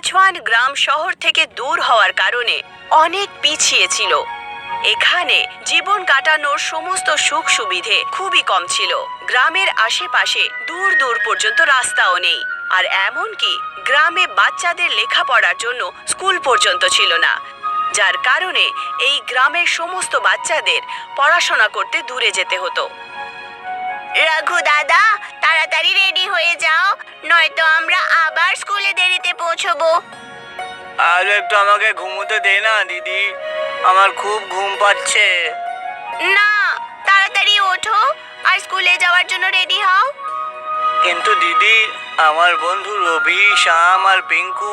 Sichuan গ্রাম শহর থেকে দূর হওয়ার কারণে অনেক পিছিয়ে ছিল। এখানে জীবন কাটানোর সমস্ত সুখ সুবিধে খুবই কম ছিল। গ্রামের আশেপাশে দূর দূর পর্যন্ত রাস্তাও নেই, আর এমনকি গ্রামে বাচ্চাদের লেখাপড়ার জন্য স্কুল পর্যন্ত ছিল না, যার কারণে এই গ্রামের সমস্ত বাচ্চাদের পড়াশোনা করতে দূরে যেতে হতো। রঘু দাদা, তাড়াতাড়ি রেডি হয়ে যাও, নয়তো আমরা আবার স্কুলে দেরিতে পৌঁছবো। আর একটু আমাকে ঘুমোতে দে না দিদি, আমার খুব ঘুম পাচ্ছে। না, তাড়াতাড়ি ওঠো আর স্কুলে যাওয়ার জন্য রেডি হও। কিন্তু দিদি, আমার বন্ধু রবি, শ্যাম আর পিঙ্কু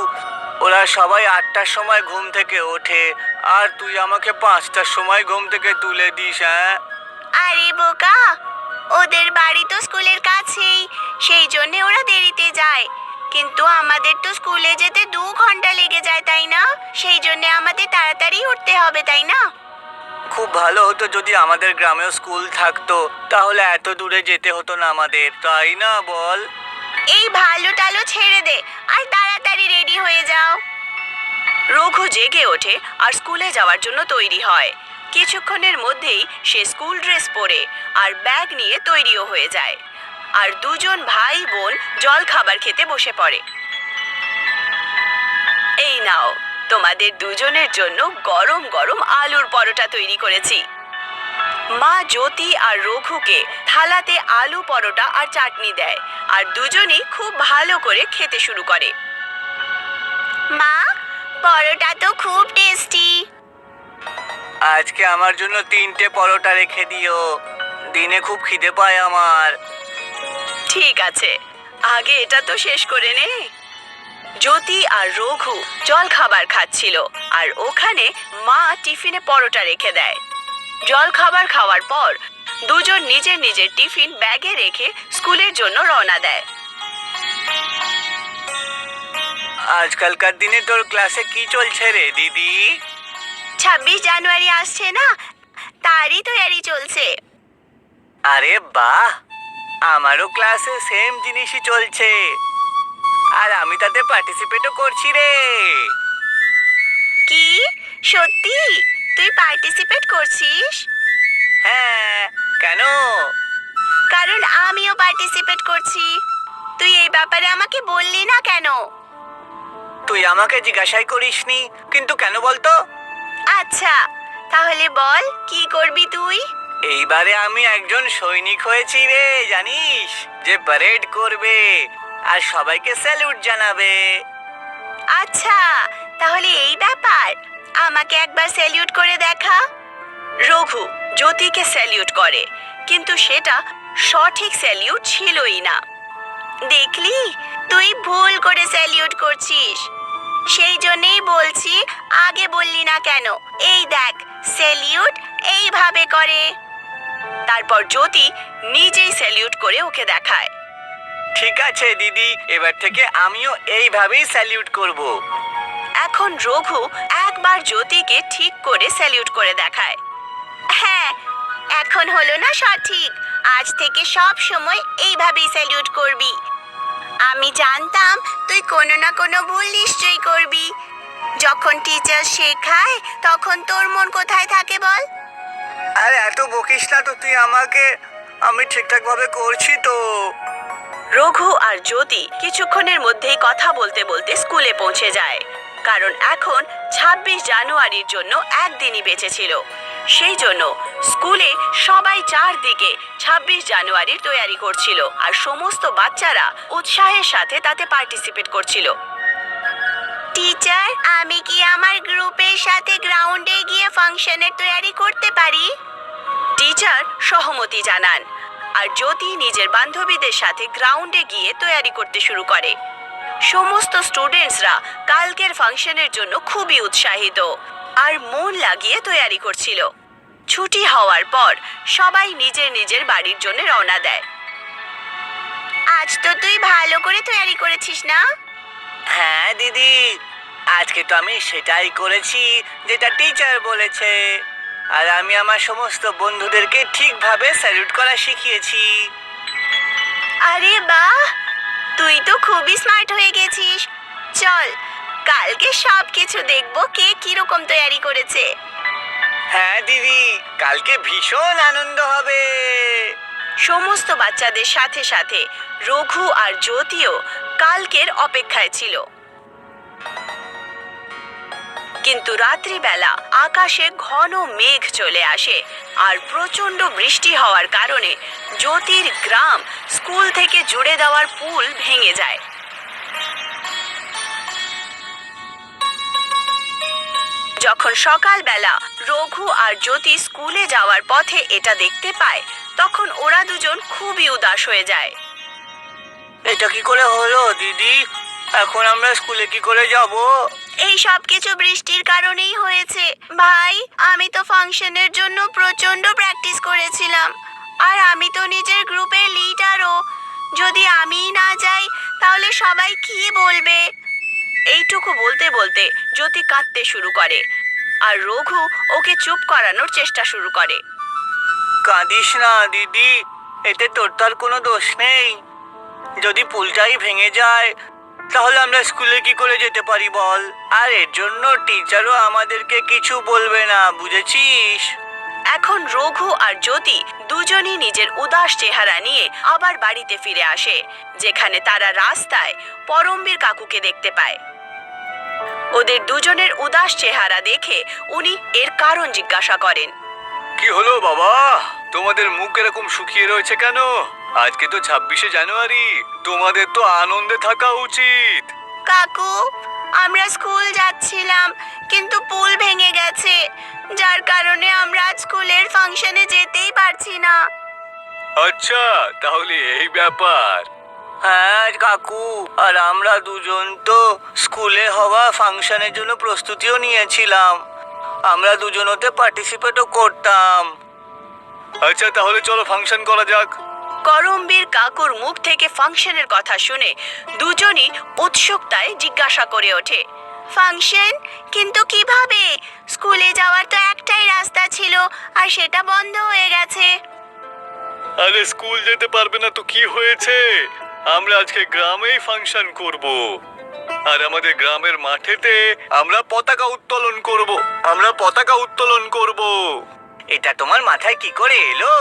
ওরা সবাই 8টার সময় ঘুম থেকে ওঠে, আর তুই আমাকে 5টার সময় ঘুম থেকে তুলে দিস। হ্যাঁ, আরে বোকা, ওদের বাড়ি তো স্কুলের কাছেই, সেই জন্য ওরা দেরিতে যায়। কিন্তু আমাদের তো স্কুলে যেতে 2 ঘন্টা লেগে যায়, তাই না? সেই জন্য আমাদের তাড়াতাড়ি উঠতে হবে, তাই না? খুব ভালো হতো যদি আমাদের গ্রামেও স্কুল থাকতো, তাহলে এত দূরে যেতে হতো না আমাদের, তাই না বল? এই ভালো টালো ছেড়ে দে আর তাড়াতাড়ি রেডি হয়ে যাও। রঘু জেগে ওঠে আর স্কুলে যাওয়ার জন্য তৈরি হয়। কিছুক্ষণের মধ্যেই সে স্কুল ড্রেস পরে আর ব্যাগ নিয়ে তৈরিও হয়ে যায়, আর দুজন ভাই বোন জল খাবার খেতে বসে পড়ে। এই নাও, তোমাদের দুজনের জন্য গরম গরম আলুর পরোটা তৈরি করেছি। মা জ্যোতি আর রঘুকে থালাতে আলু পরোটা আর চাটনি দেয়, আর দুজনেই খুব ভালো করে খেতে শুরু করে। মা, পরোটা তো খুব টেস্টি। আজকে আমার জন্য 3টে পরোটা রেখে দিও, দিনে খুব খিদে পায় আমার। ঠিক আছে, আগে এটা তো শেষ করে নে। জ্যোতি আর রঘু জল খাবার খাচ্ছিল, আর ওখানে মা টিফিনে পরোটা রেখে দেয়। জল খাবার খাওয়ার পর দুজন নিজের নিজের টিফিন ব্যাগে রেখে স্কুলের জন্য রওনা দেয়। আজকালকার দিনে তোর ক্লাসে কি চলছে রে দিদি? 26 জানুয়ারি আসছে না, তারই তৈরি চলছে। আরে বাহ, আমারও ক্লাসে সেম জিনিসই চলছে, আর আমি তাতে পার্টিসিপেটও করছি রে। কি সত্যি তুই পার্টিসিপেট করছিস? হ্যাঁ, কেন? কারণ আমিও পার্টিসিপেট করছি। তুই এই ব্যাপারে আমাকে বললি না কেন? তুই আমাকে জিজ্ঞাসাই করিসনি, কিন্তু কেন বলতো? আচ্ছা, তাহলে বল কি করবি তুই? এইবারে আমি একজন সৈনিক হয়েছি রে, জানিস, যে প্যারেড করবে আর সবাইকে স্যালুট জানাবে। আচ্ছা, তাহলে এই ব্যাপার, আমাকে একবার স্যালিউট করে দেখা। রঘু জ্যোতিকে স্যালিউট করে, কিন্তু সেটা সঠিক স্যালিউট ছিলই না। দেখলি, তুই ভুল করে স্যালিউট করছিস। সেই জন্যই বলছি, আগে বললি না কেন? এই দেখ, স্যালিউট এইভাবে করে। তারপর জ্যোতি নিজেই স্যালিউট করে ওকে দেখায়। ঠিক আছে দিদি, এবার থেকে আমিও এইভাবেই স্যালিউট করব। এখন রঘু একবার জ্যোতিকে ঠিক করে স্যালিউট করে দেখায়। হ্যাঁ, এখন হলো না সঠিক? আজ থেকে সব সময় এইভাবেই স্যালিউট করবি। আমি জানতাম তুই কোনো না কোনো ভুল নিশ্চয়ই করবি। যখন টিচার শেখায় তখন তোর মন কোথায় থাকে বল? আর এত বকিস না তো তুই আমাকে, আমি ঠিকঠাক ভাবে করছি তো। রঘু আর জ্যোতি কিছুক্ষণের মধ্যেই কথা বলতে বলতে স্কুলে পৌঁছে যায়, কারণ এখন 26 জানুয়ারির জন্য একদিনই বেঁচে ছিল। সেই জন্য স্কুলে সবাই চারদিকে 26 জানুয়ারির তৈরি করছিল, আর সমস্ত বাচ্চারা উৎসাহের সাথে তাতে পার্টিসিপেট করছিল। টিচার, আমি কি আমার গ্রুপের সাথে গ্রাউন্ডে গিয়ে ফাংশনের তৈরি করতে পারি? টিচার সহমতি জানান, আর জ্যোতি নিজের বান্ধবীদের সাথে গ্রাউন্ডে গিয়ে তৈরি করতে শুরু করে। সমস্ত স্টুডেন্টসরা কালকের ফাংশনের জন্য খুবই উৎসাহিত আর মন লাগিয়ে তৈরি করছিল। ছুটি হওয়ার পর সবাই নিজের নিজের বাড়ির জন্য রওনা দেয়। আজ তো তুই ভালো করে তৈরি করেছিস না? হ্যাঁ দিদি, আজকে তো আমি সেটাই করেছি যেটা টিচার বলেছে, আর আমি আমার সমস্ত বন্ধুদেরকে ঠিকভাবে স্যালুট করা শিখিয়েছি। আরে বাহ, তুই তো খুবই স্মার্ট হয়ে গেছিস। চল, কালকে সবকিছু দেখবো কে কিরকম তৈরি করেছে। হ্যাঁ দিদি, কালকে ভীষণ আনন্দ হবে। সমস্ত বাচ্চাদের সাথে সাথে রঘু আর জ্যোতিও কালকের অপেক্ষায় ছিল। কিন্তু রাত্রিবেলা আকাশে ঘন মেঘ চলে আসে আর প্রচন্ড বৃষ্টি হওয়ার কারণে জ্যোতির গ্রাম স্কুল থেকে জুড়ে দেওয়ার পুল ভেঙে যায়। যখন সকালবেলা রঘু আর জ্যোতি স্কুলে যাওয়ার পথে এটা দেখতে পায়, তখন ওরা দুজন খুবই উদাস হয়ে যায়। এটা কি করে হলো দিদি? এখন আমরা স্কুলে কি করে যাব? এই সব কিছু বৃষ্টির কারণেই হয়েছে ভাই। আমি তো ফাংশনের জন্য প্রচন্ড প্র্যাকটিস করেছিলাম, আর আমি তো নিজের গ্রুপের লিডারও। যদি আমি না যাই তাহলে সবাই কি বলবে? এইটুকু বলতে বলতে জ্যোতি কাঁদতে শুরু করে, আর রঘু ওকে চুপ করানোর চেষ্টা শুরু করে। কাঁদিস না দিদি, এতে তোর তার কোনো দোষ নেই। যদি পুলটাই ভেঙে যায় তাহলে আমরা স্কুলে কি করে যেতে পারি বল? আর এর জন্য টিচারও আমাদেরকে কিছু বলবে না, বুঝেছিস? এখন রঘু আর জ্যোতি দুজনই নিজের উদাস চেহারা নিয়ে আবার বাড়িতে ফিরে আসে, যেখানে তারা রাস্তায় পরমবীর কাকুকে দেখতে পায়। ওদের দুজনের উদাস চেহারা দেখে উনি এর কারণ জিজ্ঞাসা করেন। কি হলো বাবা, তোমাদের মুখ এরকম শুকিয়ে রয়েছে কেন? আজকে তো 26শে জানুয়ারি, তোমাদের তো আনন্দে থাকা উচিত। কাকু, আমরা স্কুল যাচ্ছিলাম কিন্তু পুল ভেঙে গেছে, যার কারণে আমরা আজ স্কুলের ফাংশনে যেতেই পারছি না। আচ্ছা, তাহলে এই ব্যাপার। হ্যাঁ কাকু, আর আমরা দুজন তো স্কুলে হওয়া ফাংশনের জন্য প্রস্তুতিও নিয়েছিলাম। আমরা দুজন ওতে পার্টিসিপেটও করতাম। আচ্ছা, তাহলে চলো ফাংশন করা যাক। করমবীর কাকুর মুখ থেকে ফাংশনের কথা শুনে দুজনই উৎসুকতায় জিজ্ঞাসা করে ওঠে, ফাংশন? কিন্তু কিভাবে? স্কুলে যাওয়ার তো একটাই রাস্তা ছিল, আর সেটা বন্ধ হয়ে গেছে। আরে স্কুল যেতে পারবে না তো কি হয়েছে? আমরা আজকে গ্রামেই ফাংশন করব, আর আমাদের গ্রামের মাঠেতে আমরা পতাকা উত্তোলন করব। এটা তোমার মাথায় কি করে এলো?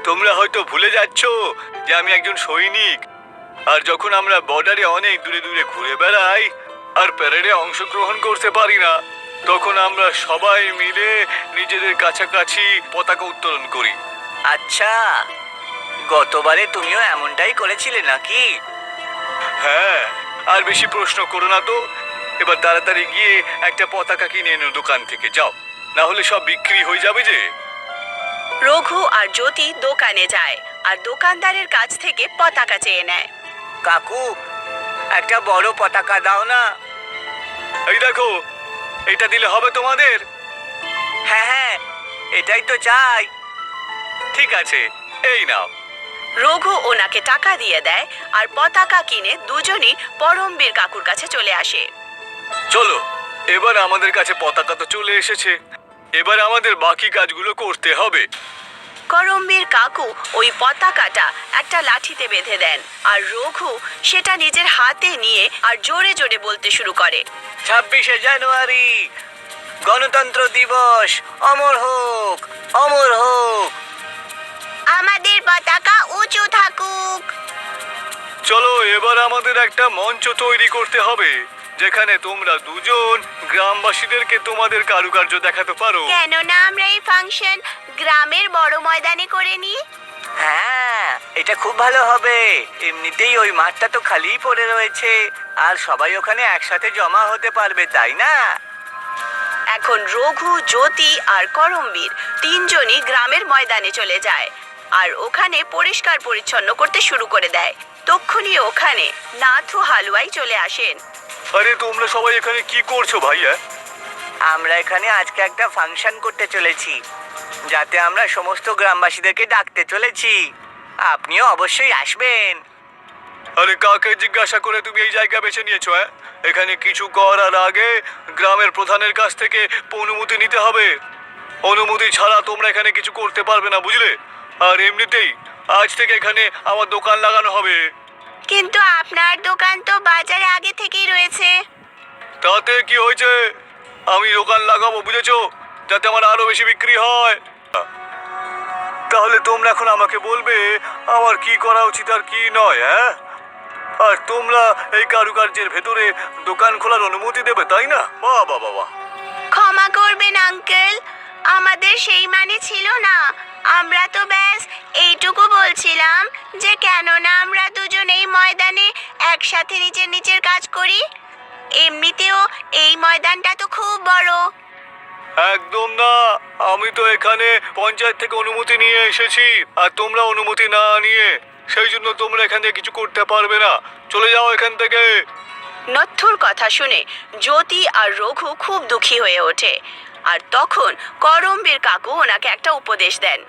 তোমরা হয়তো ভুলে যাচ্ছ যে আমি একজন সৈনিক, আর যখন আমরা বর্ডারে অনেক দূরে দূরে ঘুরে বেড়াই আর প্যারেডে অংশগ্রহণ করতে পারি না, তখন আমরা সবাই মিলে নিজেদের কাছাকাছি পতাকা উত্তোলন করি। আচ্ছা, গতবারে তুমিও এমনটাই করেছিলে নাকি? হ্যাঁ, আর বেশি প্রশ্ন করো না তো। এবার তাড়াতাড়ি গিয়ে একটা পতাকা কিনে এনো দোকান থেকে, যাও, না হলে সব বিক্রি হয়ে যাবে যে। রঘু আর জ্যোতি দোকানে যায় আর দোকানদারের কাছ থেকে পতাকা চেয়ে নেয়। কাকু, একটা বড় পতাকা দাও না। এই দেখো, এটা দিলে হবে তোমাদের? হ্যাঁ হ্যাঁ, এটাই তো চাই। ঠিক আছে, এই নাও। রঘু ওনাকে টাকা দিয়ে দেয় আর পতাকা কিনে দুজনই পরমবীর কাকুর কাছে চলে আসে। চলো, এবার আমাদের কাছে পতাকা তো চলে এসেছে, এবার আমাদের বাকি কাজগুলো করতে হবে। করমবীর কাকু ওই পতাকাটা একটা লাঠিতে বেঁধে দেন, আর রঘু সেটা নিজের হাতে নিয়ে আর জোরে জোরে বলতে শুরু করে, 26শে জানুয়ারি গণতন্ত্র দিবস, অমর হোক, অমর হোক। আমাদের পতাকা উঁচু থাকুক। চলো, এবার আমাদের একটা মঞ্চ তৈরি করতে হবে, যেখানে তোমরা দুজন গ্রামবাসীদেরকে তোমাদের কারুকার্য দেখাতে পারো। কেননা আমরা এই ফাংশন গ্রামের বড় ময়দানে করে নিই। হ্যাঁ, এটা খুব ভালো হবে। এমনিতেই ওই মাঠটা তো খালিই পড়ে রয়েছে, আর সবাই ওখানে একসাথে জমা হতে পারবে, তাই না? এখন রঘু, জ্যোতি আর করমবীর তিনজনই গ্রামের ময়দানে চলে যায় আর ওখানে পরিষ্কার পরিচ্ছন্ন করতে শুরু করে দেয়। তক্ষুনি ওখানে নাথু হালুয়াই চলে আসেন। আরে তোমরা সবাই এখানে কি করছো ভাইয়া? আমরা এখানে আজকে একটা ফাংশন করতে চলেছি, যাতে আমরা সমস্ত গ্রামবাসীদেরকে ডাকতে চলেছি। আপনিও অবশ্যই আসবেন। আরে কাকে জিজ্ঞাসা করে তুমি এই জায়গা বেছে নিয়েছো? এখানে কিছু করার আগে গ্রামের প্রধানের কাছ থেকে অনুমতি নিতে হবে। অনুমতি ছাড়া তোমরা এখানে কিছু করতে পারবে না, বুঝলে? আর এমনিতেই আজ থেকে এখানে আমার দোকান লাগানো হবে। কিন্তু আপনার দোকান তো বাজারে আগে থেকেই রয়েছে। তাতে কি হয়েছে? আমি দোকান লাগাবো, বুঝেছো, যাতে আমার আরো বেশি বিক্রি হয়। তাহলে তোমরা এখন আমাকে বলবে আমার কি করা উচিত আর কি নয়, হ্যাঁ? আর তোমরা এই কারুকার্যের ভেতরে দোকান খোলার অনুমতি দেবে, তাই না? বাহ বাহ বাহ বাহ। ক্ষমা করবেন আঙ্কেল, আমাদের সেই মানে ছিল না। আমরা তো ব্যাস এইটুকু বলছিলাম যে কেননা আমরা দুজন এই ময়দানে একসাথে নিচের নিচের কাজ করি। এমনিতেও এই ময়দানটা তো খুব বড়। একদম না, আমি তো এখানে পঞ্চায়েত থেকে অনুমতি নিয়ে এসেছি, আর তোমরা অনুমতি না নিয়ে সেই জন্য তোমরা এখানে কিছু করতে পারবে না। চলে যাও এখান থেকে। নথুর কথা শুনে জ্যোতি আর রঘু খুব দুঃখী হয়ে ওঠে। আর তখন করমবীর কাকু ওনাকে একটা উপদেশ দেন।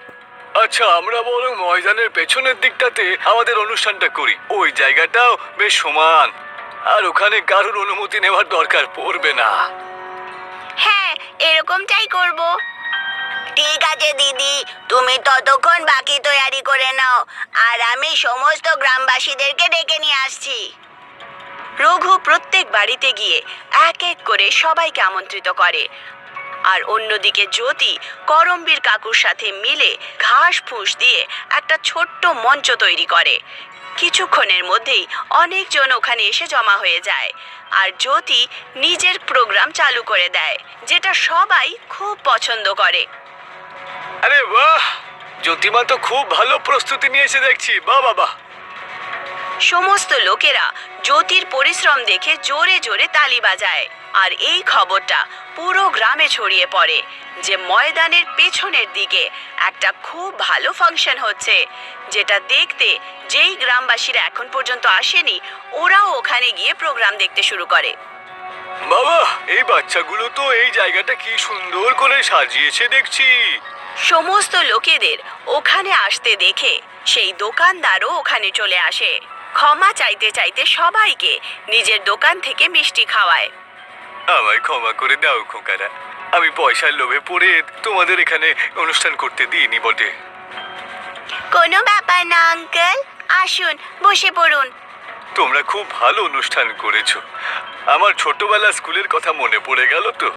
আচ্ছা, আমরা বরং ময়দানের পেছনের দিকটাতে আমাদের অনুষ্ঠানটা করি। ওই জায়গাটাও বেশ সমান, আর ওখানে কারোর অনুমতি নেওয়ার দরকার পড়বে না। হ্যাঁ, এরকমটাই করব। ঠিক আছে দিদি, তুমি ততক্ষণ বাকি তৈরি করে নাও, আর আমি সমস্ত গ্রামবাসীদেরকে ডেকে নিয়ে আসছি। রঘু প্রত্যেক বাড়িতে গিয়ে এক এক করে সবাইকে আমন্ত্রিত করে। আর অন্যদিকে জ্যোতি করমবীর কাকুর সাথে মিলে ঘাস ফুস দিয়ে একটা ছোট্ট মঞ্চ তৈরি করে। কিছুক্ষণের মধ্যেই অনেকজন ওখানে এসে জমা হয়ে যায়, আর জ্যোতি নিজের প্রোগ্রাম চালু করে দেয়, যেটা সবাই খুব পছন্দ করে। আরে বাহ, জ্যোতিমা তো খুব ভালো প্রস্তুতি নিয়েছে দেখছি। বাহ বাবা। সমস্ত লোকেরা জ্যোতির পরিশ্রম দেখে জোরে জোরে তালি বাজায়। আর এই খবরটা পুরো গ্রামে ছড়িয়ে পড়ে যে ময়দানের পেছনের দিকে একটা খুব ভালো ফাংশন হচ্ছে, যেটা দেখতে যেই গ্রামবাসীরা এখন পর্যন্ত আসেনি ওরাও ওখানে গিয়ে প্রোগ্রাম দেখতে শুরু করে। বাবা, এই বাচ্চাগুলো তো এই জায়গাটা কি সুন্দর করে সাজিয়েছে দেখছি। সমস্ত লোকেদের ওখানে আসতে দেখে সেই দোকানদারও ওখানে চলে আসে। ক্ষমা চাইতে চাইতে সবাইকে নিজের দোকান থেকে মিষ্টি খাওয়ায়। আমায় ক্ষমা করে দাও খোকারা, আমি পয়সার লোভে পড়ে তোমাদের এখানে অনুষ্ঠান করতে দিইনি বটে। কোনো ব্যাপার না আঙ্কেল, আসুন বসে পড়ুন। তোমরা খুব ভালো অনুষ্ঠান করেছো। আমার ছোটবেলা স্কুলের কথা মনে পড়ে গেল তো।